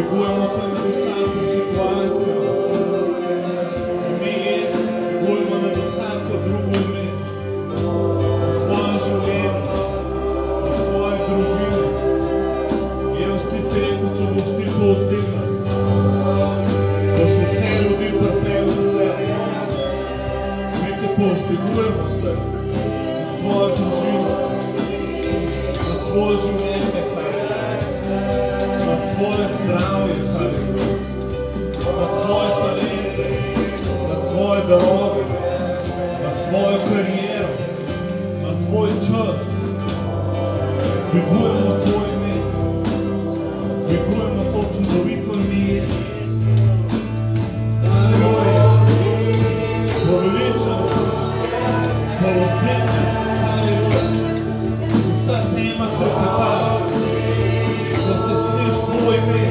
Dvigujemo te nad vsako situacijo. Ime Jezus, dvigujemo nad vsako drugo ime. V svojem življenju, v svoje družine. Jezus, ti si rekel, če boš ti to vzdignil, boš vse ljudi pripeljal na sebe. Mi te povzdigujemo zdaj nad svojo družino, nad svoje življenje, nad svoje zdravje, nad svoje talente, nad svoje darove, nad svojo kariero, nad svoj čas. Dvigujemo tvoje ime, dvigujemo to čudovito ime Jezus. Aleluja, poveličan si, povzdignjen si, aleluja. Vsa tema trepeta, da se sliš tvoj ime,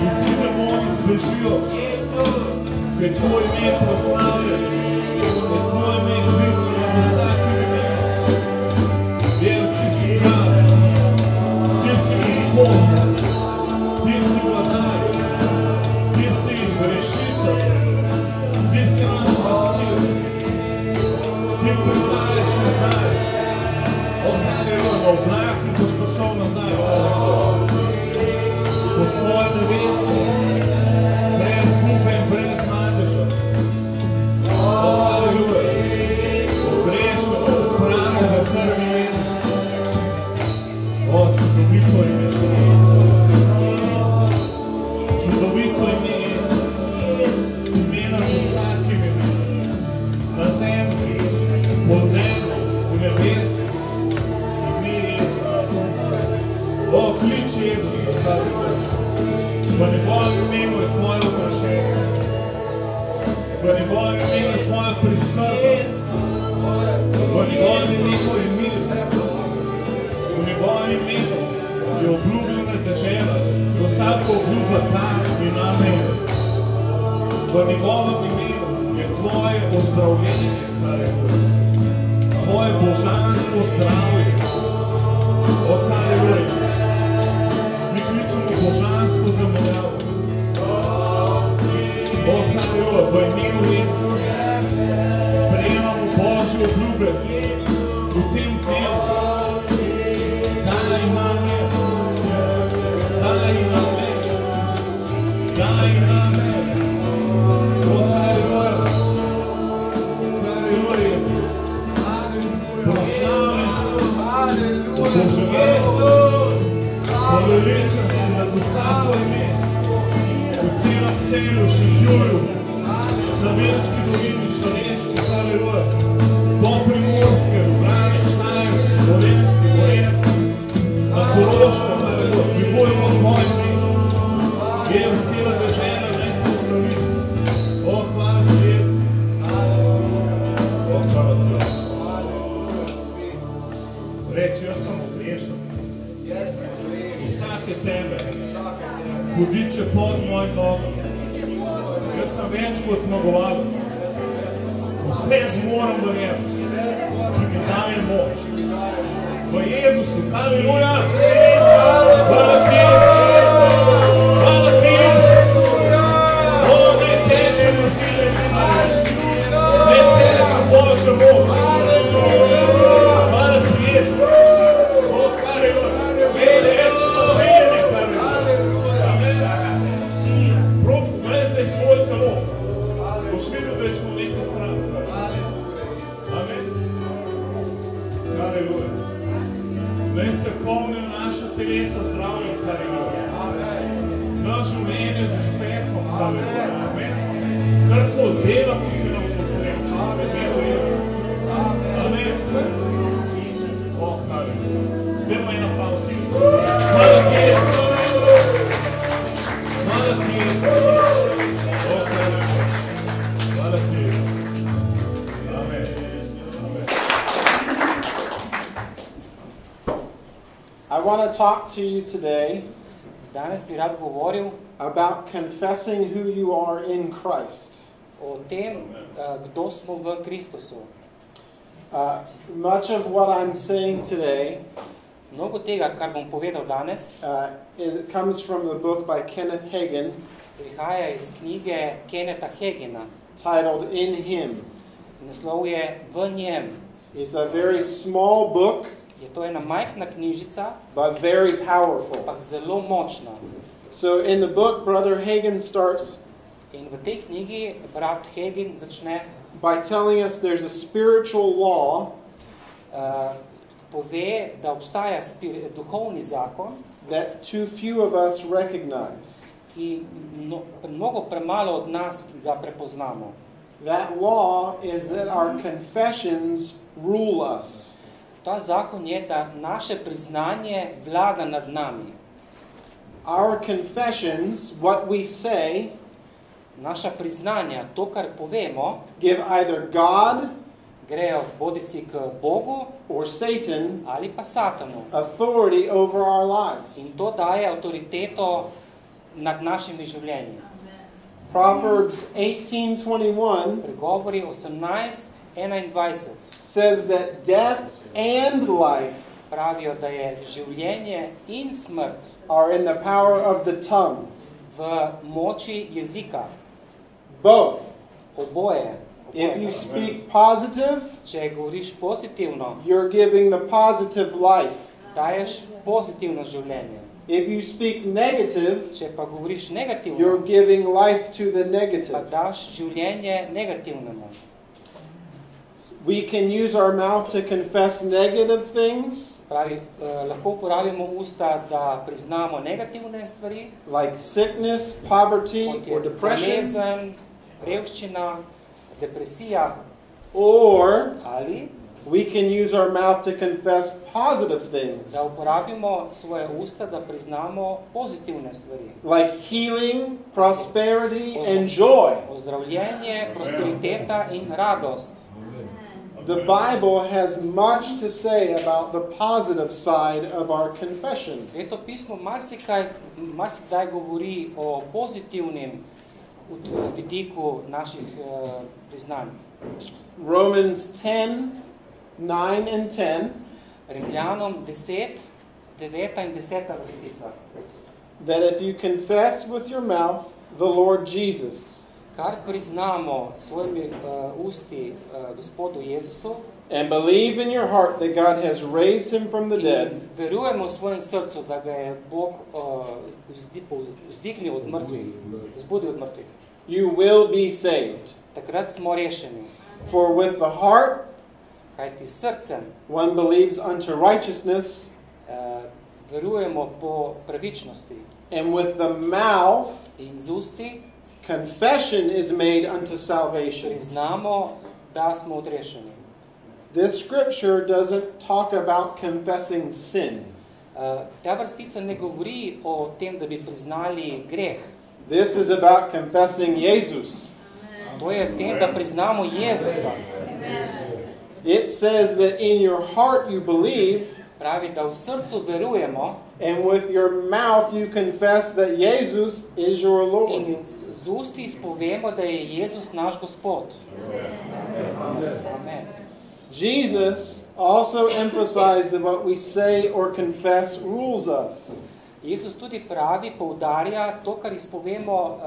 vsi demoni zbežijo, ker tvoj ime proslavlja, ker tvoj ime dviguje nad vsakim imenom. Jezus, ti si prav, ti si Gospod, ti si vladar, ti si rešitelj, ti si naš pastir, ti prihajaš nazaj, aleluja, v oblakih boš prišel nazaj, po svoje neveste, brez muke in brez madeža. Aleluja, pogrešal, opravil v krvi Jezus. Čudovito ime, čudovito ime Jezus, ime nad vsakim imenom, na zemlji, pod zemljo, v nebesi, ime Jezus. Klič Jezusa, v njegovem imenu je tvoje vprašanje, v njegovem imenu je tvoja priskrba, v njegovem imenu je mir, v njegovem imenu je obljubljena dežela, vsaka obljuba tam in amen. V njegovem imenu je tvoje ozdravljenje, tvoje božansko zdravje. Aleluja. Mi kličemo božansko zamolitev. Aleluja, v imenu Jezusa sprejemamo Božje obljube v tem dnevu. Daj name, daj name, daj name. Aleluja, aleluja Jezus. Proslavljen si, oboževen si, poveličan si nad vsako ime, v celem celju, Šentjurju, Savinjski dolini, Šaleški, aleluja, do Primorske, Vranje, Štajerske, Dolenjske, Gorenjske, na Koroškem, aleluja, dvigujemo tvoje ime, je v cela dežela naj poslovi. O, hvala ti, Jezus. O, hvala ti. Reči, jaz sem odrešen. Vsake tebe, hudiče pod moj nogo. Jaz sem več kot zmagovalec. Vse zmorem v njem, ki mi daje moč. V Jezusu, aleluja! Hvala ti! Hvala ti! O, ne teče na sile, ne teče Božja moč. Hvala ti, Jezus! O, aleluja! Ne teče na sile, Pogledaj svoj telo, boš videl, da je šlo nekaj stran. Amen. Aleluja. Naj se polnijo naša telesa zdravjem, aleluja. Naš življenje z uspehom, aleluja. Amen. Karkoli delamo se nam posreči. Amen. Amen. Oh, aleluja. Dajmo ena pauza. Hvala ti. Hvala ti. I want to talk to you today Danes bi rad govoril about confessing who you are in Christ. O tem, kdo smo v Kristusu. Much of what I'm saying today Mnogo tega, kar bom povedal danes, it comes from the book by Kenneth Hagin prihaja iz knjige Kennetha Hagina. titled In Him. Naslov je V Njem. It's a very small book, Je to ena majhna knjižica, but very powerful. ampak zelo močna. So in the book, Brother Hagin starts In v tej knjigi brat Hagin začne by telling us there's a spiritual law pove, da obstaja duhovni zakon, that too few of us recognize. ki mnogo premalo od nas ga prepoznamo. That law is that our confessions rule us. Ta zakon je, da naše priznanje vlada nad nami. Our confessions, what we say, Naša priznanja, to, kar povemo, give either God grejo bodisi k Bogu or Satan ali pa Satanu. authority over our lives. In to daje avtoriteto nad našimi življenji. Proverbs 18:21 Pregovori 18:21 says that death and life pravijo, da je življenje in smrt are in the power of the tongue. v moči jezika. Both. Oboje. If you speak positive, Če govoriš pozitivno, you're giving the positive life. daješ pozitivno življenje. If you speak negative, Če pa govoriš negativno, you're giving life to the pa negative. daš življenje negativnemu. We can use our mouth to confess negative things, Pravi, lahko uporabimo usta, da priznamo negativne stvari, like sickness, poverty, kot or je depression, bolezen, revščina, depresija, or ali we can use our mouth to confess positive things, da uporabimo svoje usta, da priznamo pozitivne stvari. like healing, prosperity, and joy. Ozdravljenje, prosperiteta in radost. The Bible has much to say about the positive side of our confession. Sveto pismo marsikdaj govori o pozitivnem vidiku naših priznanj. Romans 10:9 and 10, Rimljanom 10, 9 in 10 vrstica. that if you confess with your mouth the Lord Jesus Kar priznamo svojimi usti Gospodu Jezusu and believe in your heart that God has raised him from the dead, in verujemo v svojem srcu, da ga je Bog vzdignil od mrtvih, zbudil od mrtvih, you will be saved. takrat smo rešeni. For with the heart Kajti srcem one believes unto righteousness, verujemo po pravičnosti and with the mouth in z usti confession is made unto salvation. priznamo, da smo odrešeni. This scripture doesn't talk about confessing sin. Ta vrstica ne govori o tem, da bi priznali greh. This is about confessing Jesus. To je o tem, da priznamo Jezusa. It says that in your heart you believe, Pravi, da v srcu verujemo and with your mouth you confess that Jesus is your Lord. in z usti izpovemo, da je Jezus naš Gospod. Amen. Jesus also emphasized that what we say or confess rules us. Jezus tudi pravi, poudarja, to, kar izpovemo,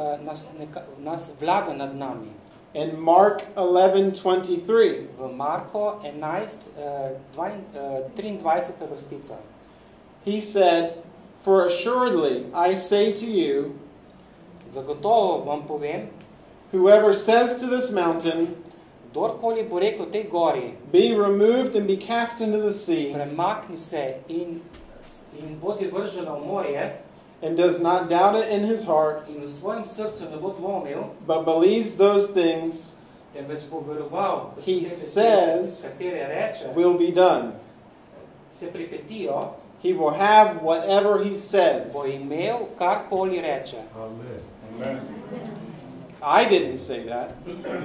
nas vlada nad nami. In Mark 11:23, V Marko 11:23 vrstica. he said, "For assuredly I say to you, Zagotovo vam povem, whoever says to this mountain, kdorkoli bo rekel tej gori, be removed and be cast into the sea, premakni se in bodi vržena v morje, and does not doubt it in his heart, in v svojem srcu ne bo dvomil, but believes those things, temveč bo veroval, da He te besede, says katere reče, will be done." se pripetijo, He will have whatever he says. bo imel karkoli reče. Amen. I didn't say that.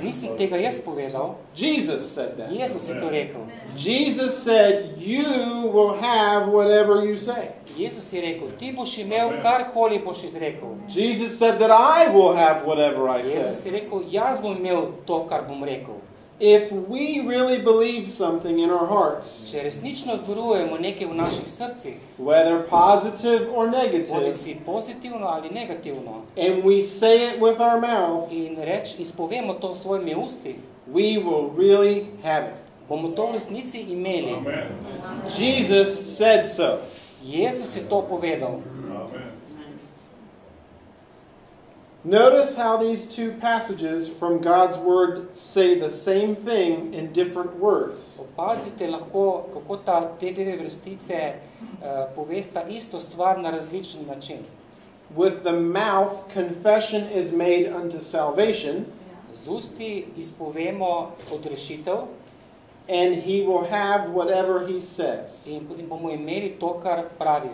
Nisem tega jaz povedal, Jesus said that. Jezus je to rekel. Jesus said, you will have whatever you say. Jezus je rekel, ti boš imel karkoli boš izrekel. Jesus said that I will have whatever I Jezus say. je rekel, jaz bom imel to, kar bom rekel. If we really believe something in our hearts, Če resnično verujemo nekaj v naših srcih, whether positive or bodi negative, si pozitivno ali negativno, and we say it with our mouth, in izpovemo to s svojimi usti, we will really have it. bomo to v resnici imeli. Jesus said so. Jezus je to povedal. Notice how these two passages from God's Word say the same thing in different words. Opazite lahko, kako te dve vrstice povesta isto stvar na različen način. With the mouth, confession is made unto salvation, Z usti izpovemo odrešitev and he will have whatever he says. in bomo imeli to, kar pravi.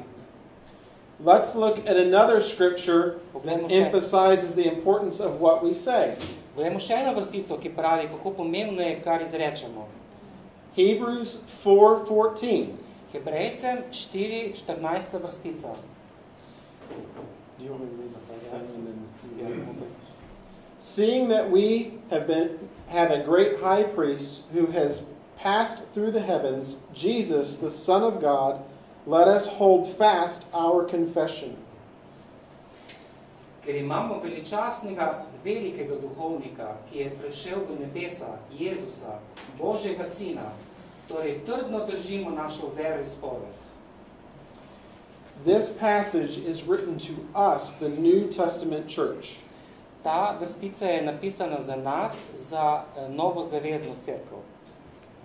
Let's look at another scripture that emphasizes the importance of what we say. Poglejmo še eno vrstico, ki pravi, kako pomembno je, kar izrečemo. Hebrews 4:14. Hebrejcem 4:14 vrstica. Seeing that we have a great high priest who has passed through the heavens, Jesus, the Son of God, let us hold fast our confession. Ker imamo veličastnega, velikega duhovnika, ki je prešel v nebesa, Jezusa, Božjega Sina, torej trdno držimo našo veroizpoved. This passage is written to us, the New Testament church. Ta vrstica je napisana za nas, za novozavezno cerkev.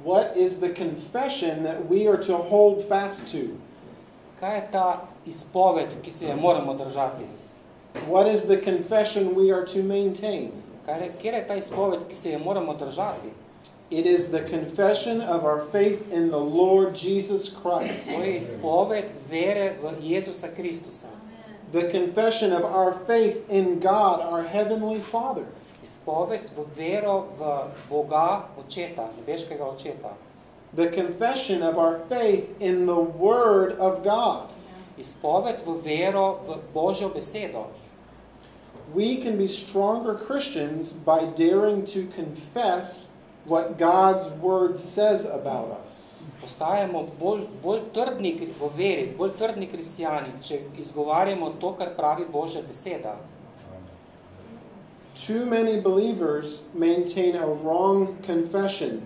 What is the confession that we are to hold fast to? Kaj je ta izpoved, ki se je moramo držati? What is the confession we are to maintain? Kjer je ta izpoved, ki se je moramo držati? It is the confession of our faith in the Lord Jesus Christ. To je izpoved vere v Jezusa Kristusa. The confession of our faith in God, our Heavenly Father. Izpoved v vero v Boga, Očeta, nebeškega Očeta. The confession of our faith in the Word of God. Izpoved v vero v Božjo besedo. We can be stronger Christians by daring to confess what God's Word says about us. Postajamo bolj trdni v veri, bolj trdni kristijani, če izgovarjamo to, kar pravi Božja beseda. Too many believers maintain a wrong confession.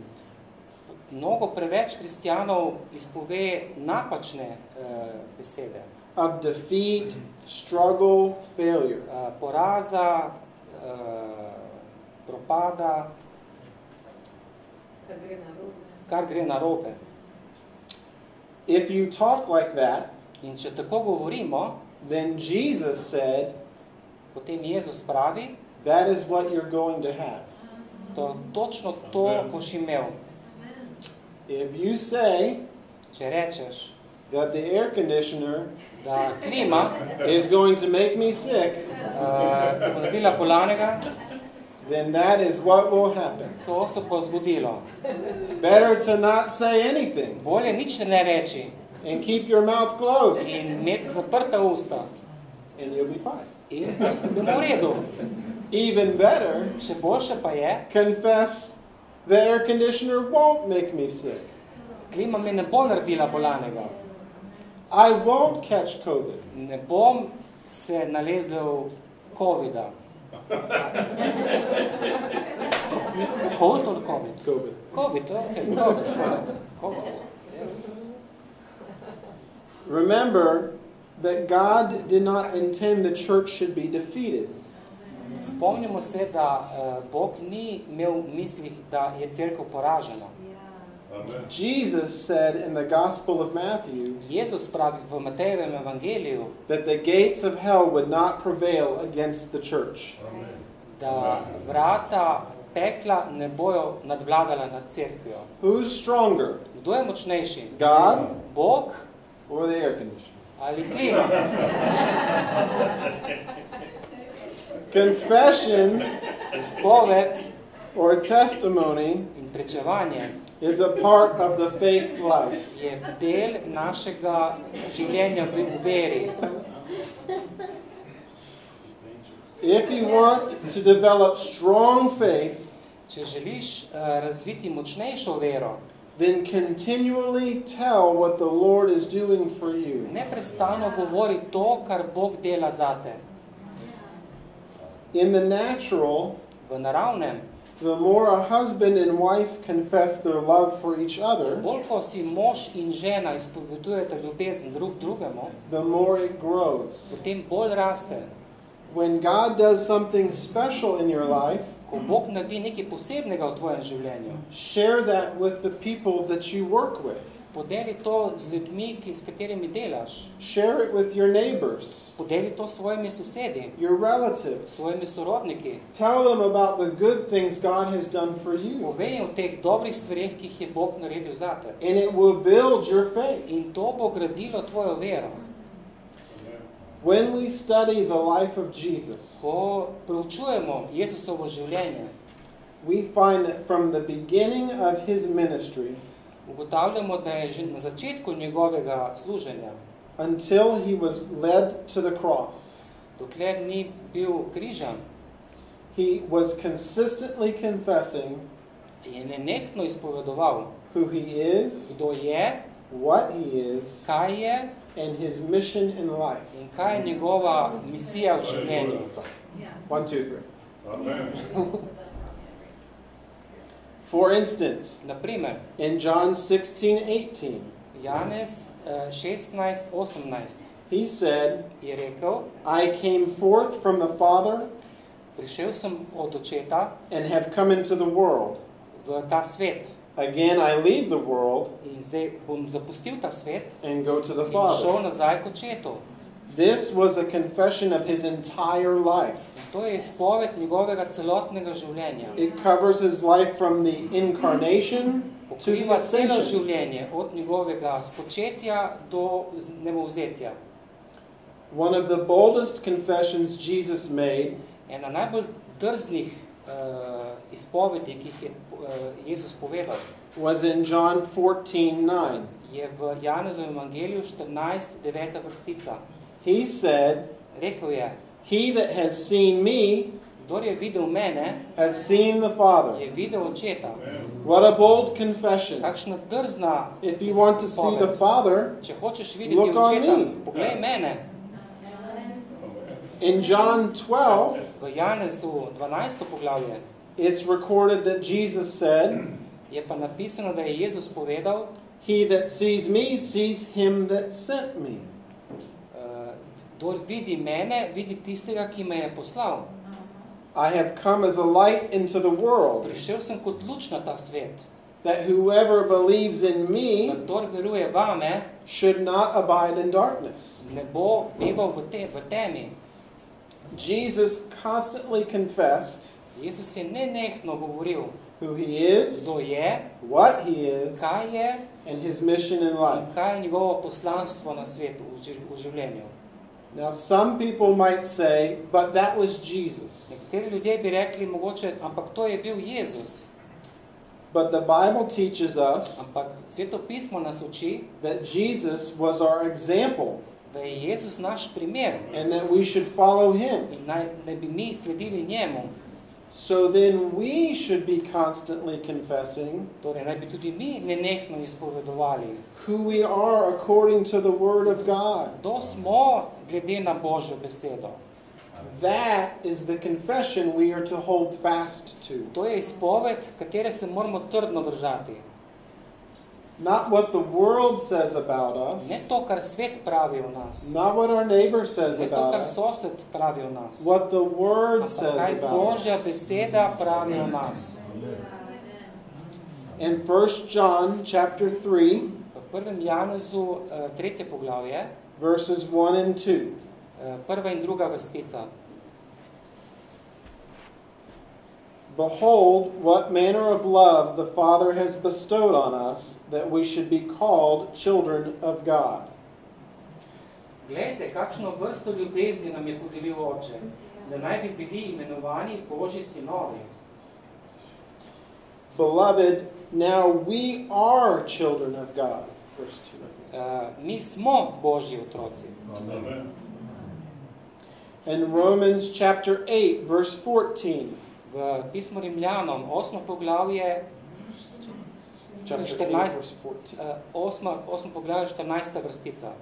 Mnogo preveč kristijanov izpove napačne besede. Of defeat, struggle, failure. Poraza, propada, kar gre narobe. If you talk like that, in če tako govorimo, then Jesus said, potem Jezus pravi, that is what you're going to have. Točno to boš imel. If you say, če rečeš, that the air conditioner da klima is going to make me sick, te bo naredila bolanega, then that is what will happen. to se bo zgodilo. Better to not say anything Bolje nič ne reči and keep your mouth closed, in imeti zaprta usta. and you'll be fine. In bomo v redu. Even better, Še boljše pa je, confess the air conditioner won't make me sick. klima me ne bo naredila bolanega. I won't catch COVID. Ne bom se nalezel COVID-a. COVID ali COVID? COVID. COVID, okay. COVID. Yes. Remember that God did not intend the church should be defeated. Spomnimo se, da Bog ni imel v mislih, da je cerkev poražena. Jesus said in the Gospel of Matthew Jezus pravi v Matejevem evangeliju, that the gates of hell would not prevail against the church. da vrata pekla ne bojo nadvladala nad cerkvijo. Who's stronger, Kdo je močnejši? God Bog or the air conditioner? ali klima? Confession Izpoved or testimony in pričevanje is a part of the faith life. je del našega življenja v veri. If you want to develop strong faith, Če želiš razviti močnejšo vero, then continually tell what the Lord is doing for you. neprestano govori to, kar Bog dela zate. In the natural, V naravnem, the more a husband and wife confess their love for each other, bolj ko si mož in žena izpovedujete ljubezen drug drugemu, the more it grows. potem bolj raste. When God does something special in your life, Ko Bog naredi nekaj posebnega v tvojem življenju, share that with the people that you work with. podeli to z ljudmi, s katerimi delaš. Share it with your neighbors, Podeli to s svojimi sosedi, your relatives. s svojimi sorodniki. Tell them about the good things God has done for you. Povej jim o teh dobrih stvareh, ki jih je Bog naredil zate. And it will build your faith. In to bo gradilo tvojo vero. When we study the life of Jesus, Ko preučujemo Jezusovo življenje, we find that from the beginning of his ministry ugotavljamo, da je že na začetku njegovega služenja, until he was led to the cross, dokler ni bil križan, he was consistently confessing je nenehno izpovedoval, who he is, kdo je, what he is, kaj je and his mission in life. in kaj je njegova misija v življenju. 1, 2, 3. Amen. For instance, Naprimer, in John 16:18, Janez 16:18 he said, je rekel, I came forth from the Father prišel sem od očeta and have come into the world. v ta svet Again, I leave the world in zdaj bom zapustil ta svet and go to the in šel Father. nazaj k očetu. This was a confession of his entire life. To je izpoved njegovega celotnega življenja. It covers his life from the incarnation to the Pokriva celo ascension. življenje, od njegovega spočetja do nebovzetja. One of the boldest confessions Jesus made Ena najbolj drznih izpovedi, ki jih je Jezus povedal, was in John 14:9. je v Janezovem evangeliju 14:9 vrstica. He said, Rekel je, he that has seen me kdor je videl mene, has seen the Father. je videl očeta. What a bold confession. Kakšna drzna If you want to see the izpoved. Father, Če hočeš videti look on očeta, me. poglej mene. in John 12, V Janezu 12. poglavje it's recorded that Jesus said, je pa napisano, da je Jezus povedal, he that sees me sees him that sent me. kdor vidi mene, vidi tistega, ki me je poslal. I have come as a light into the world, Prišel sem kot luč na ta svet, that whoever believes in da me kdor veruje vame, should not abide in darkness. ne bo begal v temi. Jesus constantly confessed Jezus je nenehno govoril, who he is, kdo je, what he is, kaj je and his mission in in life. kaj je njegovo poslanstvo na svetu, v življenju. Now, some people might say, but that was Jesus. Nekateri ljudje bi rekli mogoče, ampak to je bil Jezus. But the Bible teaches us Ampak Sveto pismo nas uči, that Jesus was our example da je Jezus naš primer and that we should follow him. in naj bi mi sledili njemu. So then we should be constantly confessing Torej, naj bi tudi mi nenehno izpovedovali, who we are according to the Word of God. kdo smo glede na Božjo besedo. That is the confession we are to hold fast to. To je izpoved, katere se moramo trdno držati. Not what the world says about us, Ne to, kar svet pravi o nas. not what our neighbor says Ne to, about kar us, sosed pravi o nas. what the Word Ampak says kaj about Božja us. beseda pravi o nas. In 1 John chapter 3, V 1. Janezu 3. poglavje, verses 1 and 2. prva in druga vrstica. Behold, what manner of love the Father has bestowed on us, that we should be called children of God. Glejte, kakšno vrsto ljubezni nam je podelil Oče, da naj bi bili imenovani Božji sinovi. Beloved, now we are children of God. Verse 2. Mi smo Božji otroci. Amen. In Romans chapter 8, verse 14. V pismu Rimljanom, 8. poglavje, 8. poglavje, 14. vrstica.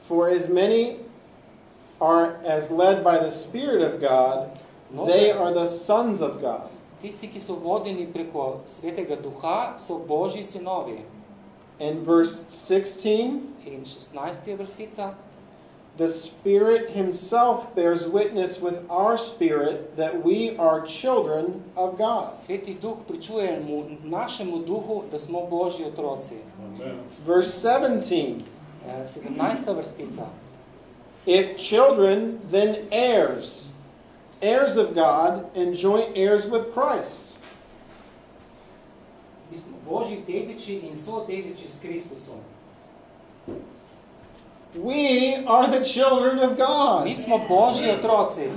For as many are as led by the Spirit of God, they are the sons of God. Tisti, ki so vodeni preko Svetega Duha, so Božji sinovi. And verse 16, in 16. vrstica, the Spirit himself bears witness with our spirit that we are children of God. Sveti Duh pričuje našemu duhu, da smo Božji otroci. Amen. Verse 17, 17. vrstica. If children, then heirs, heirs of God and joint heirs with Christ. Mi smo Božji dediči in sodediči s Kristusom. We are the children of God. Mi smo Božji otroci.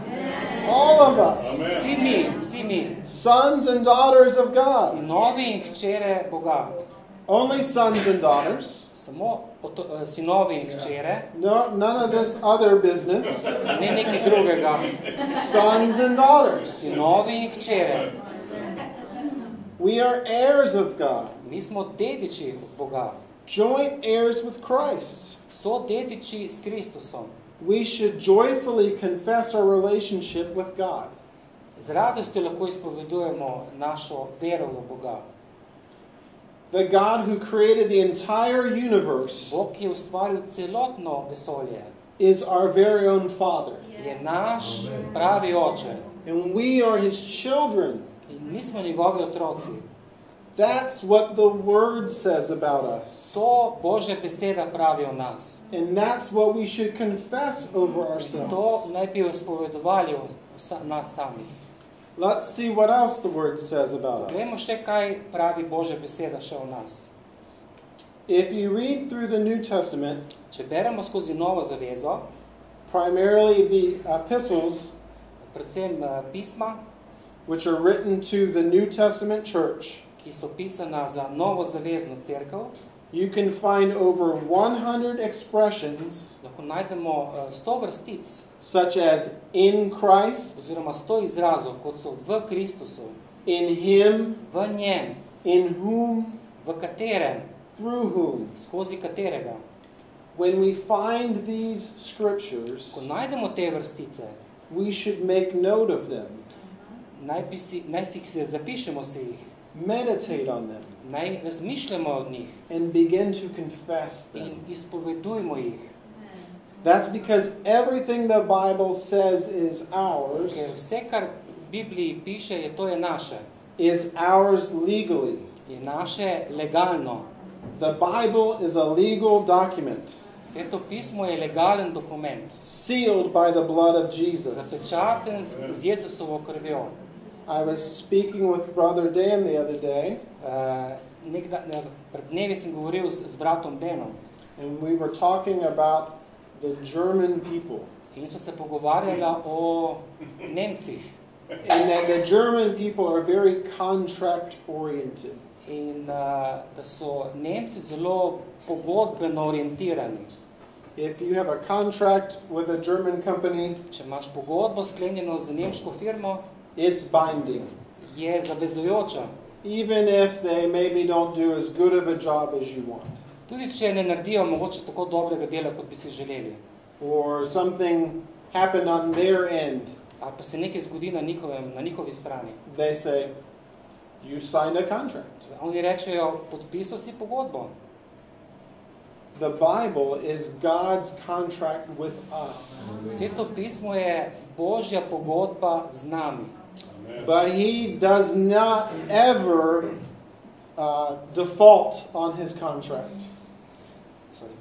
All of us. Amen. Vsi mi. Sons and daughters of God. Sinovi in hčere Boga. Only sons and daughters. Samo sinovi in hčere. No, none of this other business. Ne nekaj drugega. Sons and daughters. Sinovi in hčere. We are heirs of God. Mi smo dediči od Boga. Joint heirs with Christ. So dediči s Kristusom. We should joyfully confess our relationship with God. Z radostjo lahko izpovedujemo našo vero v Boga. The God who created the entire universe Bog, ki je ustvaril celotno vesolje, is our very own Father. je naš pravi oče. And we are his children. In mi smo njegovi otroci. That's what the Word says about us. To Božja beseda pravi o nas. And that's what we should confess over ourselves. To naj bi izpovedovali o nas samih. Let's see what else the Word says about us. Poglejmo še, kaj pravi Božja beseda še o nas. If you read through the New Testament, Če beremo skozi Novo zavezo, primarily the epistles, predvsem pisma, which are written to the New Testament church, ki so pisana za Novo zavezno cerkev, you can find over 100 expressions lahko najdemo 100 vrstic, such as in Christ, oziroma 100 izrazov, kot so v Kristusu, in Him, v Njem, in whom, v katerem, through whom. skozi katerega. When we find these scriptures, Ko najdemo te vrstice, we should make note of them, naj si jih zapišemo si jih, meditate on them, naj razmišljamo od njih and begin to confess in them. izpovedujmo jih. That's because everything the Bible says is ours, Ker vse, kar v Bibliji piše, je naše. is ours legally. Je naše legalno. The Bible is a legal document, Sveto pismo je legalen dokument, sealed by the blood of Jesus. zapečaten z Jezusovo krvjo. I was speaking with Brother Dan the other day, Pred dnevi sem govoril z bratom Denom and we were talking about the German people. in smo se pogovarjali o Nemcih. And that the German people are very contract-oriented. In da so Nemci zelo pogodbeno orientirani. If you have a contract with a German company, Če imaš pogodbo sklenjeno z nemško firmo, it's binding. je zavezujoča. Even if they maybe don't do as good of a job as you want. Tudi če ne naredijo mogoče tako dobrega dela, kot bi si želeli. Or something happened on their end. Ali pa se nekaj zgodi na njihovi strani. They say, you signed a contract. Oni rečejo, podpisal si pogodbo. The Bible is God's contract with us. Sveto pismo je Božja pogodba z nami. But He does not ever default on His contract. Sorry.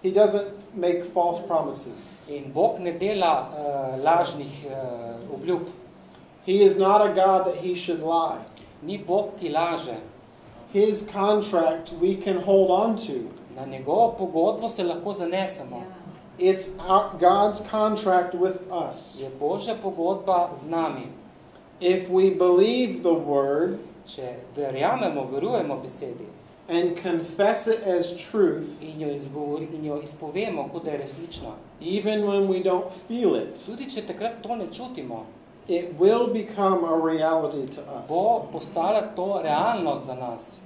He doesn't make false promises. In Bog ne dela lažnih obljub. He is not a God that He should lie. Ni Bog, ki laže. His contract we can hold on to. Na njegovo pogodbo se lahko zanesemo. It's God's contract with us. Je Božja pogodba z nami. If we believe the Word, Če verujemo besedi, and confess it as truth, in jo izpovemo, kot da je resnična, even when we don't feel it, tudi če takrat to ne čutimo, it will become a reality to us. bo postala to realnost za nas.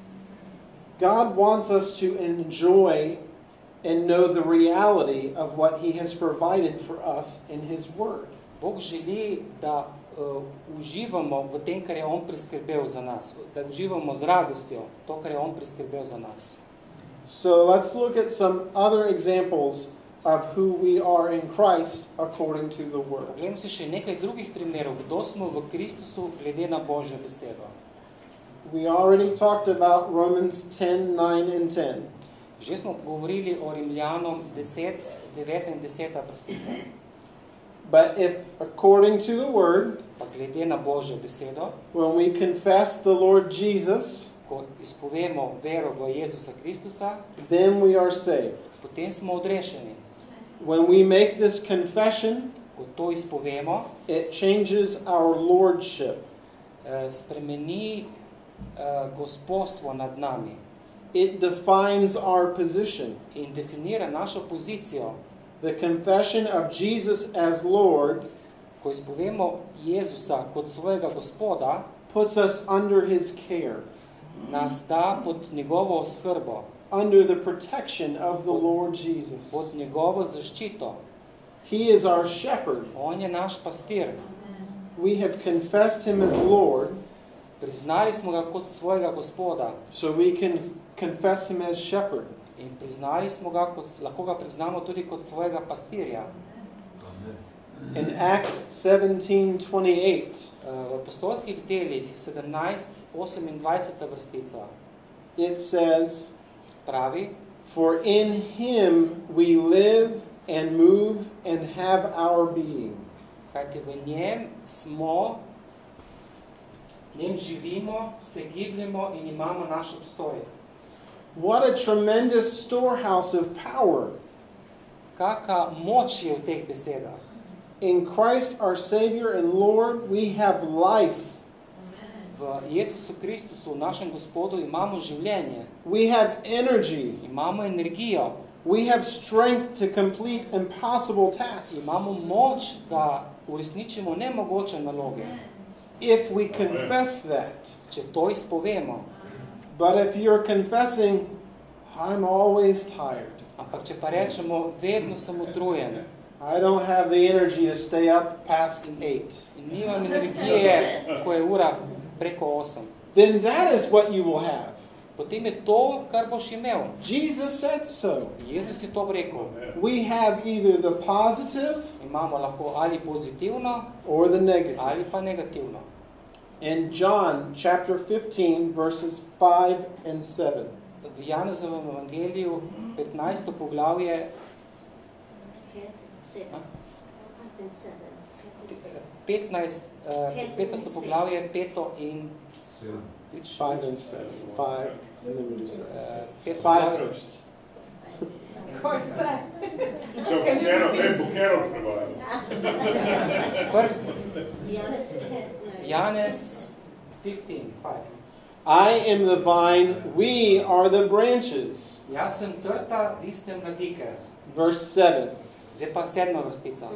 God wants us to enjoy and know the reality of what He has provided for us in His Word. Bog želi, da uživamo v tem, kar je On priskrbel za nas, da uživamo z radostjo to, kar je On priskrbel za nas. So let's look at some other examples of who we are in Christ according to the Word. Poglejmo si še nekaj drugih primerov, kdo smo v Kristusu glede na Božjo besedo. We already talked about Romans 10, 9 and 10. Že smo govorili o Rimljanom 10, 9 in 10 vrstica. But if, according to the Word, Pa glede na Božjo besedo, when we confess the Lord Jesus, ko izpovemo vero v Jezusa Kristusa, then we are saved. potem smo odrešeni. When we make this confession, Ko to izpovemo, it changes our lordship. spremeni gospodstvo nad nami It defines our position. in definira našo pozicijo. The confession of Jesus as Lord Ko izpovemo Jezusa kot svojega gospoda, puts us under His care, nas da pod njegovo oskrbo, under the protection of the Lord Jesus. pod njegovo zaščito. He is our shepherd. On je naš pastir. We have confessed Him as Lord, Priznali smo ga kot svojega gospoda so we can confess Him as shepherd. in priznali smo ga, lahko ga priznamo tudi kot svojega pastirja. In Acts 17:28, V apostolskih delih 17:28 vrstica it says, pravi, "For in Him we live and move and have our being." kajti v njem smo, njem živimo, se gibljemo in imamo naš obstoj. What a tremendous storehouse of power. Kaka moč je v teh besedah. In Christ our Savior and Lord, we have life. V Jezusu Kristusu, našem Gospodu, imamo življenje, We have energy. imamo energijo, We have strength to complete impossible tasks. imamo moč, da uresničimo nemogoče naloge, If we confess that. če to izpovemo. But if you're confessing, "I'm always tired. Ampak če pa rečemo, vedno sem utrujen I don't have the energy to stay up past 8. in nimam energije, ko je ura preko 8, Then that is what you will have. potem je to, kar boš imel. Jesus said so. Jezus je to rekel. We have either the positive Imamo lahko ali pozitivno, or the negative. ali pa negativno. In John chapter 15, verses 5 and 7. V Janezovem evangeliju 15. poglavje 15. poglavje 5. in 5 and 7. 5, and then we do 7. 5 5. first. Janez 15. 5. I am the vine, we are the branches. Jaz sem trta, vi ste mladike. Verse 7. Zdaj pa 7. vrstica.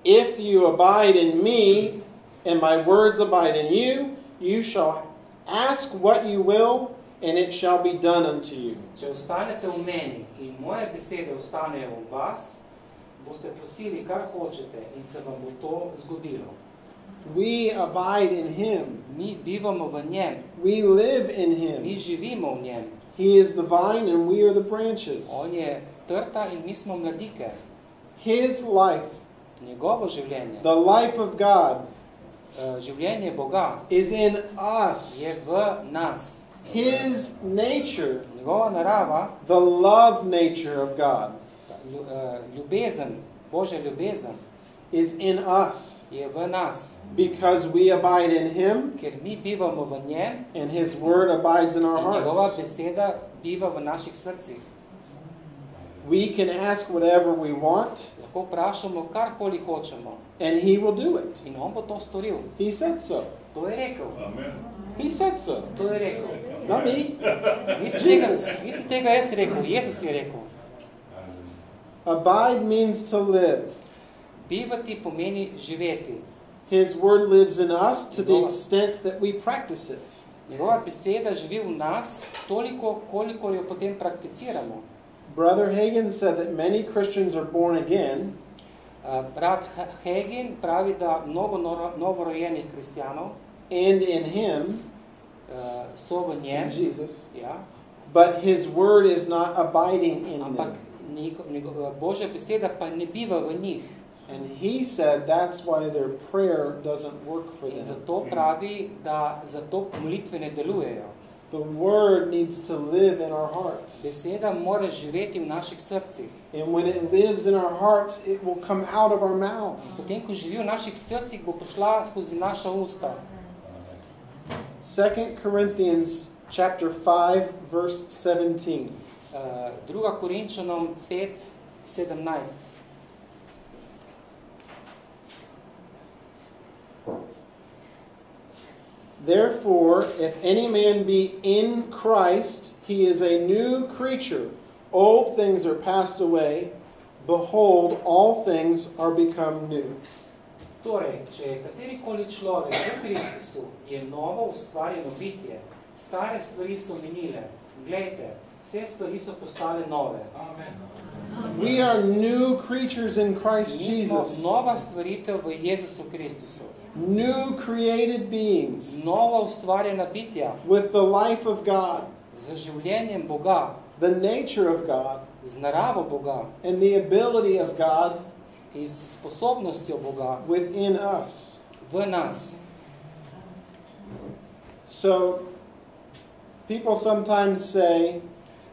If you abide in me, and my words abide in you, you shall ask what you will, and it shall be done unto you. Če ostanete v meni in moje besede ostanejo v vas, boste prosili, kar hočete, in se vam bo to zgodilo. We abide in Him. Mi bivamo v njem, We live in mi Him. živimo v njem. He is the vine, and we are the branches. On je trta in mi smo mladike. His life, Njegovo življenje, the life of God, življenje Boga is in us. je v nas. His nature, Njegova narava, the love nature of God, ljubezen, Božja ljubezen is in us. je v nas, Because we abide in Him, ker mi bivamo v njem and His Word abides in our in njegova hearts. beseda biva v naših srcih. We can ask whatever we want, Lahko vprašamo, karkoli hočemo, and He will do it. in on bo to storil. He said so. To je rekel. He said so. To je rekel. Not me. Nisem tega jaz rekel, Jezus je rekel. Abide means to live. Bivati pomeni živeti. His word lives in us to the extent that we practice it. Njegova beseda živi v nas toliko, koliko jo potem prakticiramo. Brother Hagin said that many Christians are born again. Brat Hagin pravi, da mnogo novorojenih kristjanov and in him, so v njem, Jesus, ja, but his word is not abiding in ampak Božja beseda pa ne biva v njih. And he said that's why their prayer doesn't work for them. In zato pravi, da zato molitve ne delujejo. The word needs to live in our hearts. Beseda mora živeti v naših srcih. And when it lives in our hearts, it will come out of our mouths. Potem, ko živi v naših srcih, bo prišla skozi naša usta. 2 Corinthians chapter 5 verse 17. 2 Korinčanom 5:17. Therefore, if any man be in Christ, he is a new creature. Old things are passed away. Behold, all things are become new. Torej, če je katerikoli človek v Kristusu, je novo ustvarjeno bitje. Stare stvari so minile. Glejte, vse stvari so postale nove. Amen. We are new creatures in Christ Jesus. Mi smo nova stvaritev v Jezusu Kristusu. New created beings. Nova ustvarjena bitja. With the life of God. Z življenjem Boga. The nature of God. Z naravo Boga. And the ability of God. In s sposobnostjo Boga. Within us. V nas. So, people sometimes say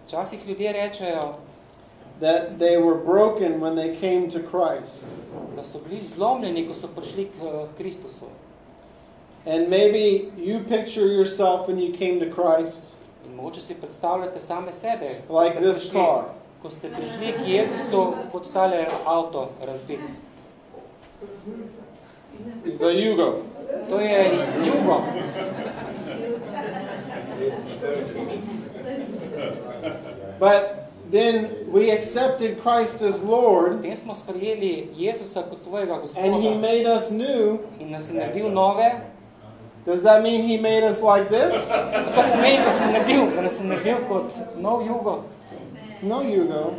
Včasih ljudje rečejo, that they were broken when they came to Christ. Da so bili zlomljeni, ko so prišli k Kristusu. And maybe you picture yourself when you came to Christ. In mogoče si predstavljate same sebe, like this car. Ko ste prišli k Jezusu kot tale avto razbit. Za Jugo. To je Jugo. But then we accepted Christ as Lord. Potem smo sprejeli Jezusa kot svojega Gospoda. And he made us new. In nas je naredil nove. Does that mean he made us like this? To pomeni, da nas je naredil kot nov Jugo. No Jugo.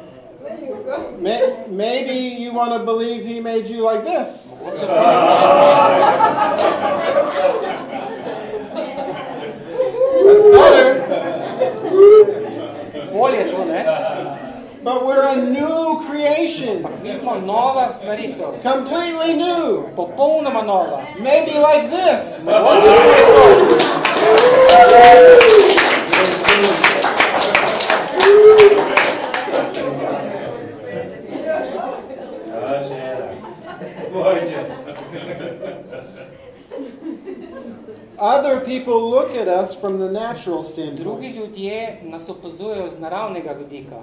Maybe you want to believe he made you like this. That's better. Bolje to, ne? But we're a new creation. Mi smo nova stvaritev. Completely new. Popolnoma nova. Maybe like this. Other people look at us from the natural standpoint. Drugi ljudje nas opazujejo z naravnega vidika.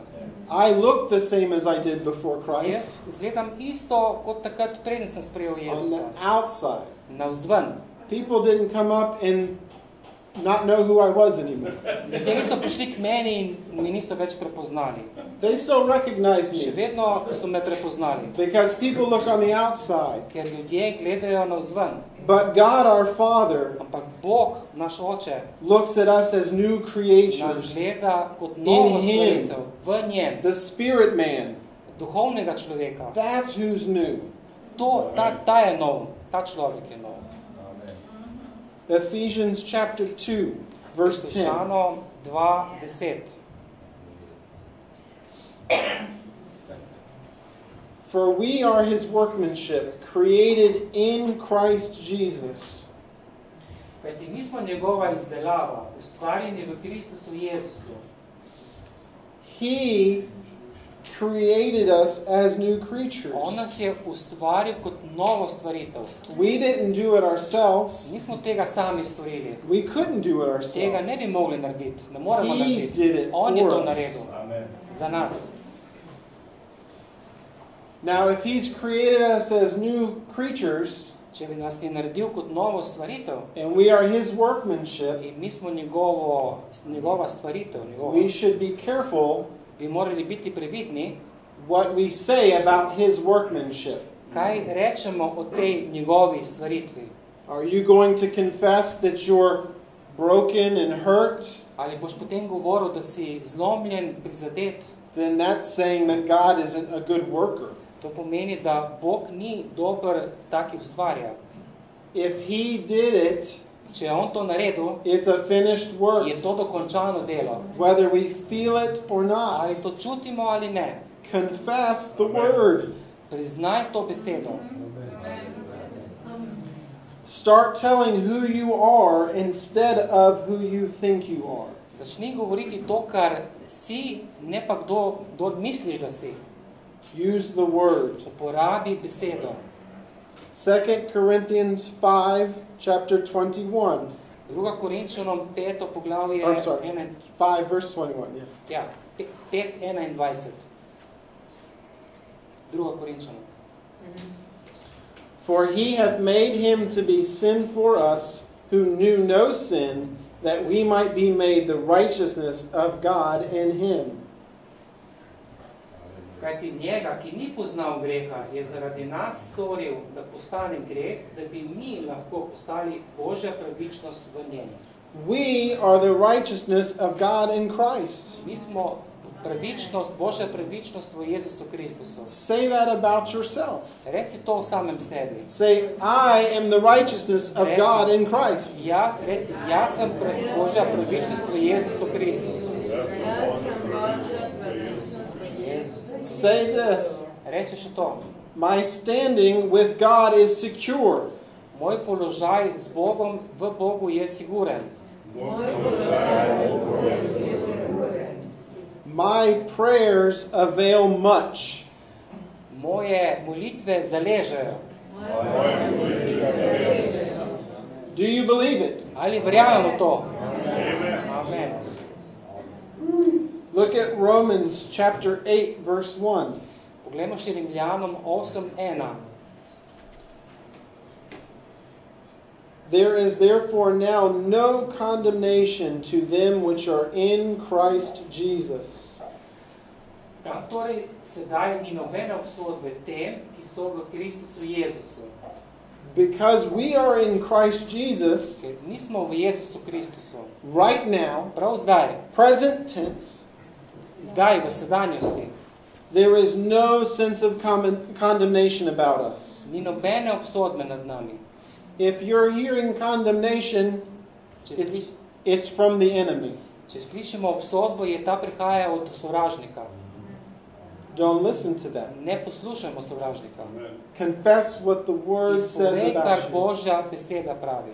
I look the same as I did before Christ. Jaz izgledam isto kot takrat, preden sem sprejel Jezusa. On the outside. Navzven. People didn't come up and not know who I was anymore. Ljudje niso prišli k meni in mi niso več prepoznali. They still recognize me. Še vedno so me prepoznali. Because people look on the outside. Ker ljudje gledajo navzven. But God our Father Ampak Bog, naš Oče, looks at us as new creatures. Nas gleda kot novo stvaritev v njem. The spirit man. Duhovnega človeka. That's who's new. Ta je nov. Ta človek je nov. Ephesians chapter 2, verse 10. Efežanom 2:10. For we are his workmanship, created in Christ Jesus. Kajti mi smo njegova izdelava, ustvarjeni v Kristusu Jezusu. He created us as new creatures. On nas je ustvaril kot novo stvaritev. We didn't do it ourselves. Nismo tega sami storili. We couldn't do it ourselves. Tega ne bi mogli narediti. Ne moremo narediti. He did it On je for to us. naredil. Amen. Za nas. Now, if he's created us as new creatures, če bi nas je naredil kot novo stvaritev, and we are his workmanship, in mi smo njegova stvaritev, we should be careful bi morali biti previdni, what we say about his workmanship. kaj rečemo o tej njegovi stvaritvi. Are you going to confess that you're broken and hurt? Ali boš potem govoril, da si zlomljen, prizadet? Then that's saying that God isn't a good worker. To pomeni, da Bog ni dober taki ustvarja. If he did it, Če je on to naredil, it's a finished work, je to dokončano delo. whether we feel it or not. Ali to čutimo ali ne. Confess the word. Priznaj to besedo. Start telling who you are instead of who you think you are. Začni govoriti to, kar si, ne pa kdo misliš, da si. Use the word. Uporabi besedo. 2 Corinthians 5, chapter 21. 2. Korinčanom 5. poglavje 5, verse 21, yes. Ja, 5:21. 2. Korinčanom. For he hath made him to be sin for us, who knew no sin, that we might be made the righteousness of God in him. Kajti njega, ki ni poznal greha, je zaradi nas storil, da postane greh, da bi mi lahko postali Božja pravičnost v njem. We are the righteousness of God in Christ. Mi smo pravičnost, Božja pravičnost v Jezusu Kristusu. Say that about yourself. Reci to v samem sebi. Say, I am the righteousness of God in Christ. Reci, jaz sem Božja pravičnost v Jezusu Kristusu. Say this. Reči še to. My standing with God is secure. Moj položaj z Bogom v Bogu je siguren. My prayers avail much. Moje molitve zaležejo. Do you believe it? Ali verjamemo to? Amen. Look at Romans chapter 8, verse 1. Poglejmo še Rimljanom 8:1. There is therefore now no condemnation to them which are in Christ Jesus. Ja, torej, sedaj ni nobene obsodbe tem, ki so v Kristusu Jezusu. Because we are in Christ Jesus, Ker mi smo v Jezusu Kristusu. right now, Prav zdaj, present tense, zdaj v sedanjosti, there is no sense of condemnation about us. ni nobene obsodbe nad nami. If you're hearing condemnation, it's from the enemy. Če slišimo obsodbo, je ta prihaja od sovražnika. Don't listen to that. Ne poslušajmo sovražnika. Confess what the word says Izpovej, kar about you. Božja beseda pravi.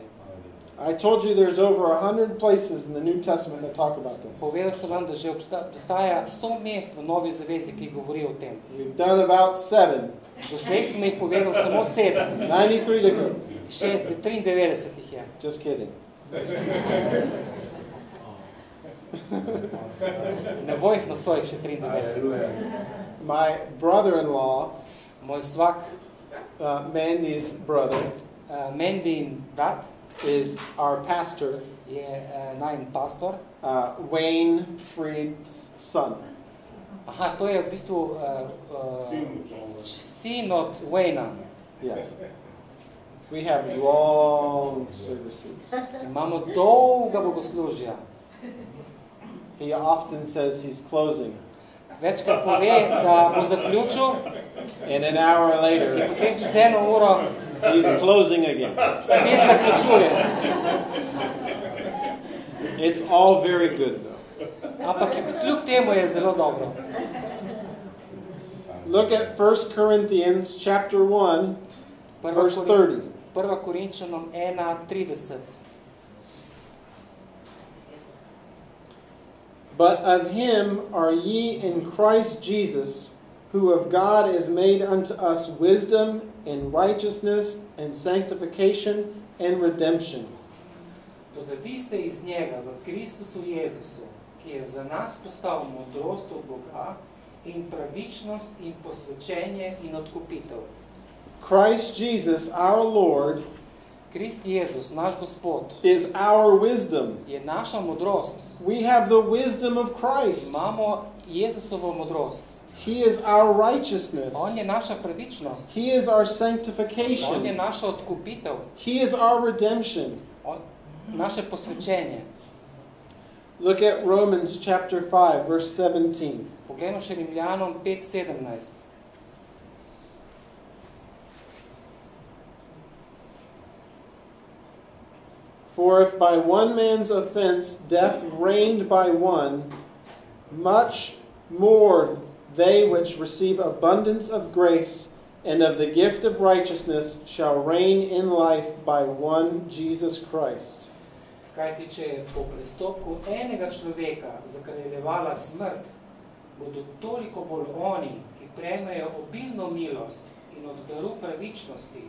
I told you there's over 100 places in the New Testament that talk about this. Povedal sem vam, da že obstaja 100 mest v Novi zavezi, ki govori o tem. We've done about 7. Doslej sem jih povedal samo 7. 93 to go. Še 93 jih je. Just kidding. Ne bo jih nocoj še 93. My brother-in-law, Moj svak, Mandy's brother, Mendin brat, is our pastor, je najin pastor. Wayne Freed's son. Aha, to je v bistvu sin od Wayna. Yes. We have long services. Imamo dolga bogoslužja. He often says he's closing. Večkrat pove, da bo zaključil And an hour in later, potem čez 1 uro he's closing again. spet zaključuje. It's all very good, though. Ampak kljub temu je zelo dobro. Look at 1 Corinthians chapter 1, verse 30. 1. Korinčanom 1:30. But of him are ye in Christ Jesus, who of God is made unto us wisdom and righteousness and sanctification and redemption. Toda vi ste iz njega v Kristusu Jezusu, ki je za nas postal modrost od Boga in pravičnost in posvečenje in odkupitev. Christ Jesus, our Lord, Krist Jezus, naš Gospod, is our wisdom. je naša modrost. We have the wisdom of Christ. Imamo Jezusovo modrost. He is our righteousness. On je naša pravičnost. He is our On je sanctification. naša odkupitev. He is our redemption. Naše posvečenje. Look at Romans chapter 5, verse 17. Poglejmo še Rimljanom 5:17. For if by one man's offense death reigned by one, much more they which receive abundance of grace and of the gift of righteousness shall reign in life by one Jesus Christ. Kajti, če je po prestopku enega človeka zakraljevala smrt, bodo toliko bolj oni, ki prejmejo obilno milost in od daru pravičnosti,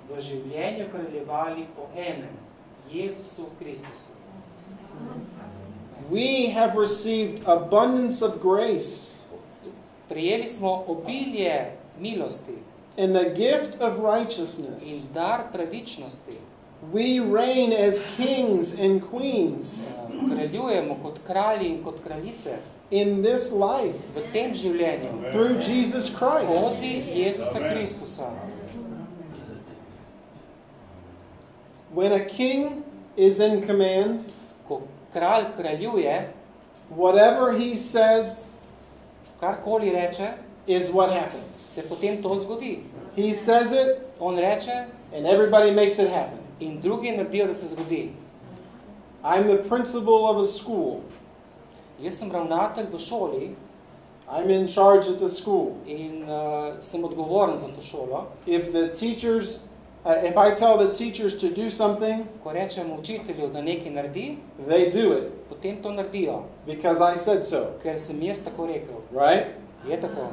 v življenju kraljevali po enem, Jezusu Kristusu. We have received abundance of grace Prijeli smo obilje milosti and the gift of righteousness. in dar pravičnosti. We reign as kings and queens Kraljujemo kot kralji in kot kraljice in this life v tem življenju through Jesus Christ. skozi Jezusa Kristusa. When a king is in command, Ko kralj kraljuje, whatever he says karkoli reče, is what happens. se potem to zgodi. He says it, On reče and everybody makes it happen. in drugi naredijo, da se zgodi. I'm the principal of a school. Jaz sem ravnatelj v šoli I'm in charge at the school. in sem odgovoren za to šolo. If the teachers, if I tell the teachers to do something, Ko rečem učitelju, da nekaj naredi, they do it potem to naredijo, because I said so, ker sem jaz tako rekel. right? Je tako.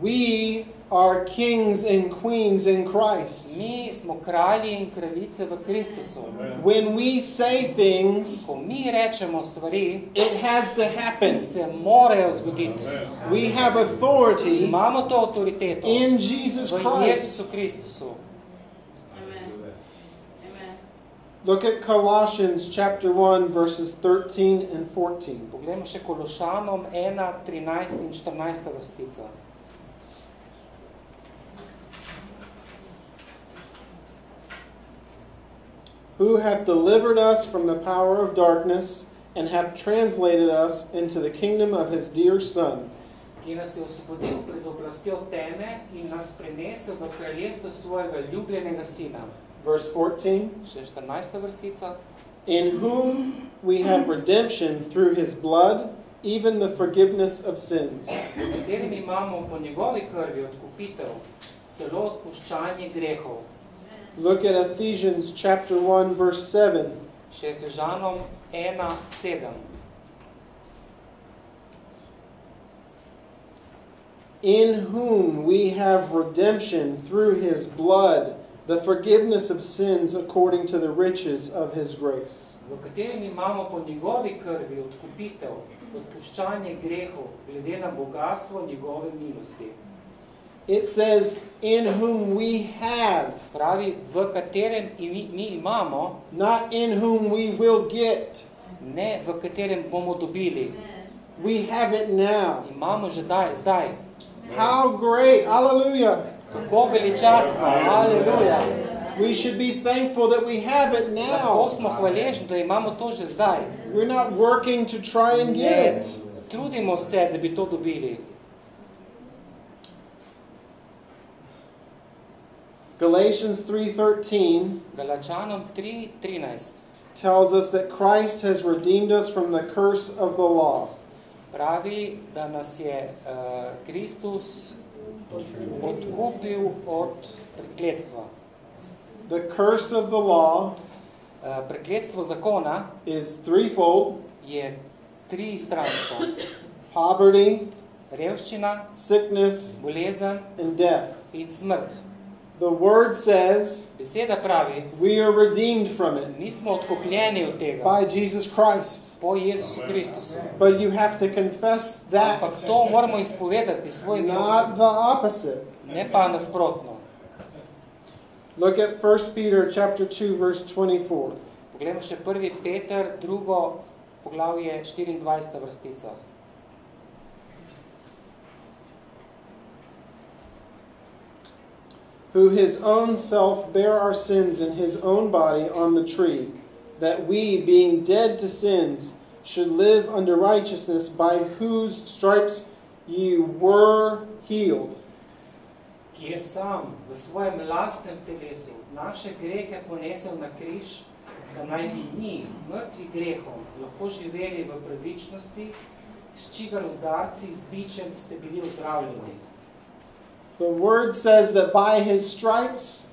We are kings and queens in Christ. Mi smo kralji in kraljice v Kristusu. When we say things, Ko mi rečemo stvari, it has to happen. se morajo zgoditi. We have authority Imamo to avtoriteto in Jesus v Christ. Jezusu Kristusu. Look at Colossians chapter 1, verses 13 and 14. Poglejmo še Kološanom 1, 13 in 14 vrstica. Who have delivered us from the power of darkness and have translated us into the kingdom of his dear Son, Ki nas je osvobodil pred oblastjo teme in nas prenesel v kraljestvo svojega ljubljenega sina. verse 14, Še 14 vrstica. in whom we have redemption through his blood, even the forgiveness of sins. V katerim imamo po njegovi krvi odkupitev, celo odpuščanje grehov. Look at Ephesians chapter 1, verse 7. Še Efežanom 1, 7. In whom we have redemption through his blood, the forgiveness of sins according to the riches of his grace. V katerem imamo po njegovi krvi odkupitev, odpuščanje grehov, glede na bogatstvo njegove milosti. It says, in whom we have, Pravi, v katerem mi imamo, not in whom we will get. ne v katerem bomo dobili. We have it now. Imamo že zdaj. How great! Hallelujah! Kako veličastno, aleluja. We should be thankful that we have it Lahko now. smo hvaležni, da imamo to že zdaj. We're not working to try and get Ne, it. trudimo se, da bi to dobili. Galatians 3:13 Galačanom 3:13 tells us that Christ has redeemed us from the curse of the law. pravi, da nas je Kristus odkupil od prekletstva. The curse of the law Prekletstvo zakona is threefold: je tristransko. poverty, Revščina, sickness, bolezen and death. in smrt. The word says Beseda pravi, we are redeemed from it mi smo odkupljeni od tega by Jesus Christ. po Jezusu Kristusu. But you have to confess that, Ampak to moramo izpovedati svojim not ustom, the opposite. ne pa nasprotno. Look at 1 Peter chapter 2 verse 24. Poglejmo še 1. Peter, 2. poglavje, 24. vrstica. Who his own self bare our sins in his own body on the tree, that we, being dead to sins, should live unto righteousness, by whose stripes ye were healed. Ki je sam v svojem lastnem telesu naše grehe ponesel na križ, da naj bi mi, mrtvi grehom, lahko živeli v pravičnosti, s čigar udarci z bičem ste bili ozdravljeni. The word says that by his stripes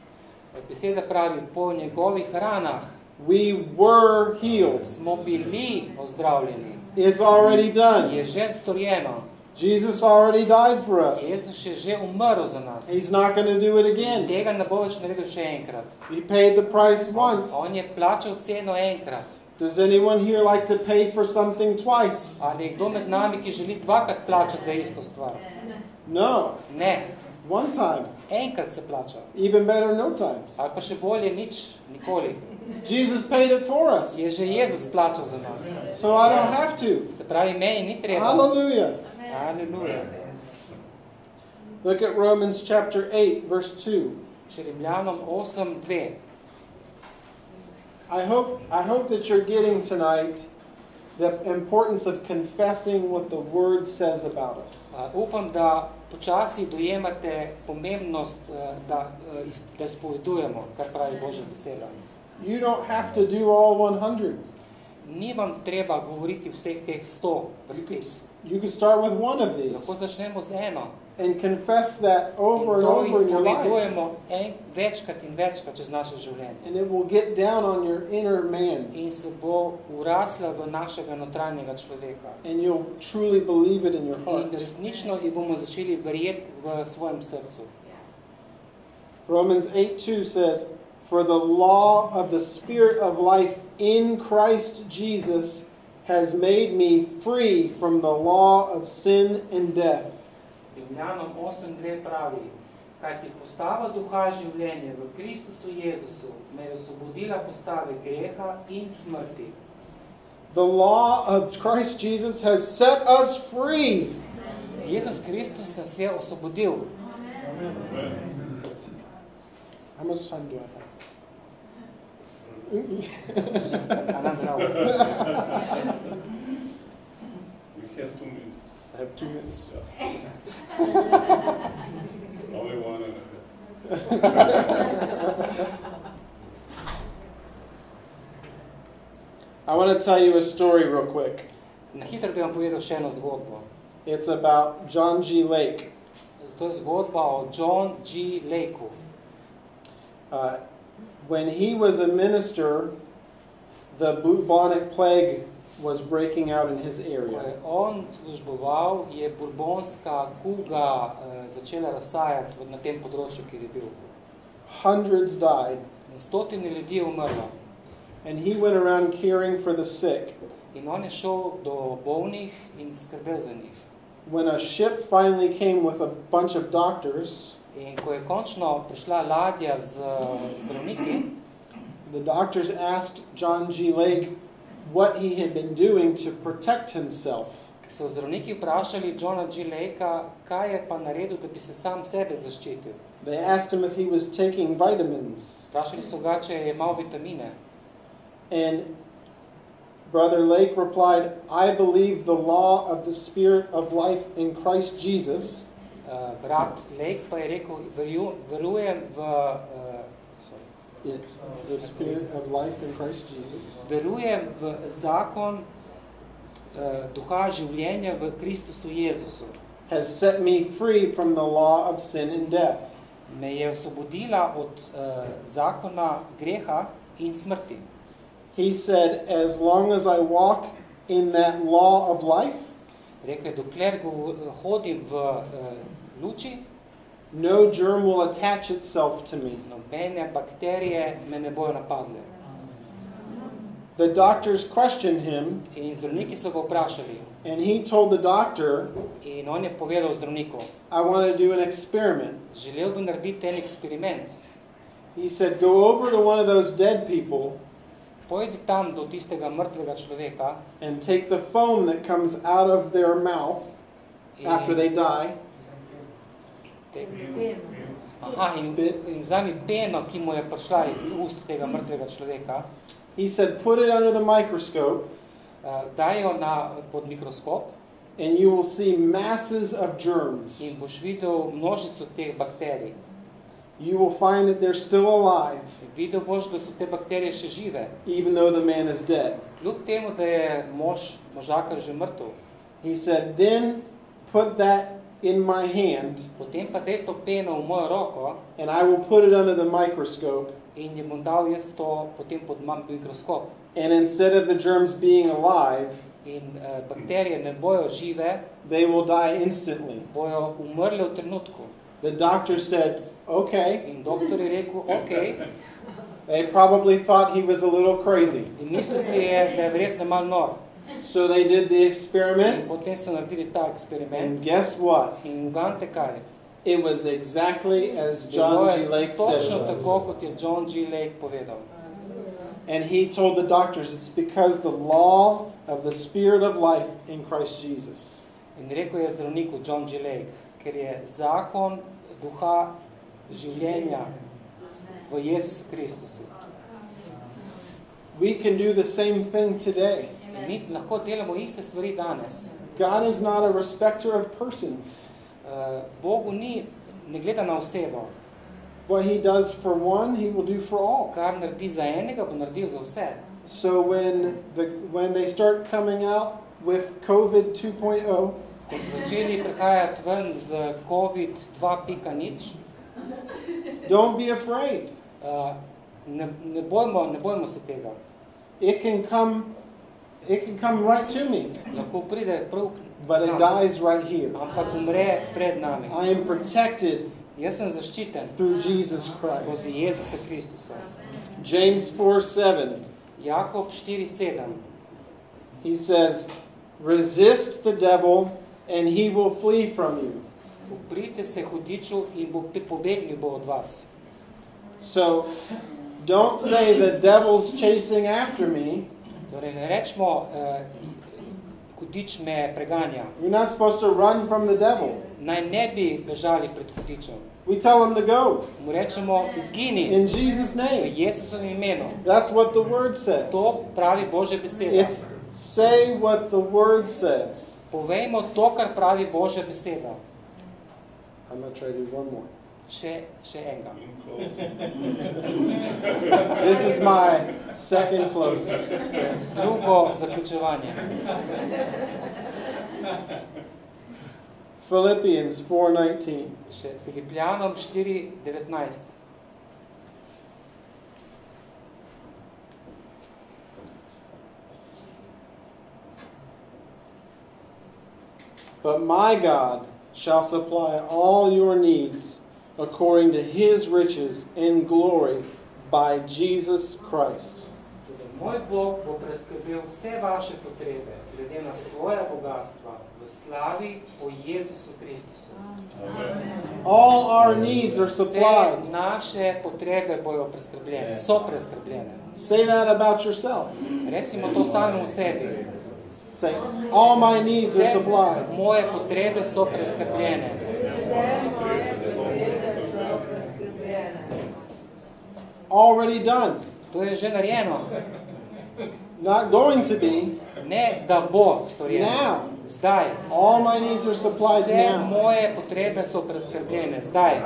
Beseda pravi, po njegovih ranah we were healed. smo bili ozdravljeni. It's already done. Je že storjeno. Jesus already died for us. Jezus je že umrl za nas. He's not going to do it again. Tega ne bo več naredil še enkrat. He paid the price once. On je plačal ceno enkrat. Does anyone here like to pay for something twice? Ali je kdo med nami, ki želi dvakrat plačati za isto stvar? No. Ne. One time. Enkrat se plača. Even better, no times. Ali pa še bolje, nič, nikoli. Jesus paid it for us. Je že Jezus plačal za nas. So I don't have to. Se pravi, meni ni treba. Hallelujah. Hallelujah. Look at Romans chapter 8, verse 2. Rimljanom 8:2. I hope that you're getting tonight the importance of confessing what the Word says about us. Upam, da počasi dojemate pomembnost, da izpovedujemo, kar pravi Božja beseda. You don't have to do all 100. Ni vam treba govoriti vseh teh 100 vrstic. You can start with one of these. Lahko začnemo z eno. And confess that over and over in your life. Izpovedujemo večkrat in večkrat čez naše življenje. And it will get down on your inner man. In se bo urasla v našega notranjega človeka. And you'll truly believe it in your heart. In resnično jih bomo začeli verjeti v svojem srcu. Romans 8:2 says, "For the law of the Spirit of life in Christ Jesus has made me free from the law of sin and death." Rimljanom 8:2 pravi, kajti postava duha življenja v Kristusu Jezusu me je osvobodila postave greha in smrti. The law of Christ Jesus has set us free. Jezus Kristus nas je osvobodil. How much time do I have? We have 2 minutes. I have 2 minutes. Only 1.5. I want to tell you a story real quick. Na hitro bi vam povedal še eno zgodbo. It's about John G. Lake. To je zgodba o John G. Lakeu. When he was a minister, the bubonic plague was breaking out in his Ko area. je on služboval, je burbonska kuga začela razsajati na tem področju, kjer je bil. Hundreds died. Stotine ljudi je umrlo. And he went around caring for the sick. In on je šel do bolnih in skrbel za njih. When a ship finally came with a bunch of doctors, In ko je končno prišla ladja z zdravniki, the doctors asked John G. Lake what he had been doing to protect himself. so zdravniki vprašali Johna G. Lakea, kaj je pa naredil, da bi se sam sebe zaščitil. They asked him if he was taking vitamins. Vprašali so ga, če je imel vitamine. And Brother Lake replied, "I believe the law of the Spirit of life in Christ Jesus." Brat Lake pa je rekel, verujem v The Spirit of life in Christ Jesus. Verujem v zakon duha življenja v Kristusu Jezusu. Has set me free from the law of sin and death. Me je osvobodila od zakona greha in smrti. He said, as long as I walk in that law of life, Rekel je, dokler hodim v luči, no germ will attach itself to me. nobene bakterije me ne bojo napadle. The doctors questioned him, In zdravniki so ga vprašali. and he told the doctor, In on je povedal zdravniku, I want to do an experiment. želel bi narediti en eksperiment. He said, go over to one of those dead people pojdi tam do tistega mrtvega človeka and take the foam that comes out of their mouth after they die. In vzami peno, ki mu je prišla iz ust tega mrtvega človeka. He said, put it under the microscope. Daj jo pod mikroskop. And you will see masses of germs. In boš videl množico teh bakterij. You will find that they're still alive. Videl boš, da so te bakterije še žive. Even though the man is dead. Kljub temu, da je možakar že mrtev. He said, then put that in my hand. Potem pa daj to peno v mojo roko. And I will put it under the microscope. In jim bom dal jaz to potem pod mikroskop. And instead of the germs being alive, in bakterije ne bojo žive, they will die instantly. Bojo umrle v trenutku. The doctor said, okay. In doktor je rekel, okay. They probably thought he was a little crazy. In mislil si je, da je verjetno malo nor. So they did the experiment. In potem so naredili ta eksperiment. And guess what? In ugante kaj? It was exactly as John G. Lake said it točno was. tako, kot je John G. Lake povedal. And he told the doctors it's because the law of the spirit of life in Christ Jesus. In rekel je zdravniku John G. Lake, ker je zakon duha življenja v Jezusu Kristusu. We can do the same thing today. In mi lahko delamo iste stvari danes. God is not a respecter of persons. Bogu ne gleda na osebo. What he does for one, he will do for all. Kar naredi za enega, bo naredil za vse. So when they start coming out with COVID 2.0, ko so začeli prihajati ven z COVID 2.0, don't be afraid. Ne bojmo se tega. It can come right to me. Lahko pride prav, but it dies right here. Ampak umre pred nami. I am protected Jaz sem zaščiten through Jesus Christ. Skozi Jezusa Kristusa. James 4:7. Jakob 4:7. He says, resist the devil and he will flee from you. Uprite se hudiču in pobegnil bo od vas. So don't say the devil's chasing after me. Torej ne rečemo hudič me preganja. You're not supposed to run from the devil. Naj ne bi bežali pred hudičem. We tell him to go. Mu rečemo izgini. In Jesus' V name. Jesusovem imenu. That's what the word says. To pravi Božja beseda. It's say what the word says. Povejmo to, kar pravi Božja beseda. I'm going to try to do one more. Še enega. This is my second close. Drugo zaključevanje. Philippians 4:19. Še Filipljanom 4:19. But my God shall supply all your needs according to his riches in glory by Jesus Christ. Moj Bog bo preskrbel vse vaše potrebe, glede na svoja bogatstva, v slavi po Jezusu Kristusu. All our needs are supplied. Vse naše potrebe bojo preskrbljene, so preskrbljene. Say that about yourself. Recimo to samemu sebi. Say, all my needs are supplied. Moje potrebe so preskrbljene. Already done. To je že narejeno. Not going to be. Ne, da bo storjeno. Now. Zdaj. All my needs are supplied Vse now. moje potrebe so preskrbljene. Zdaj.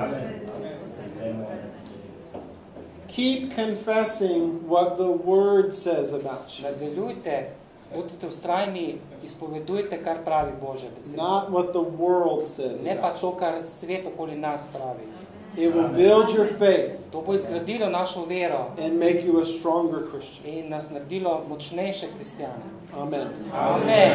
Keep confessing what the word says about you. Nadaljujte, bodite vztrajni, izpovedujte, kar pravi Božja beseda. Not what the world says. Ne pa to, kar svet okoli nas pravi. It will build your faith. To bo izgradilo našo vero. And make you a stronger Christian. In nas naredilo močnejše kristjane. Amen. Amen.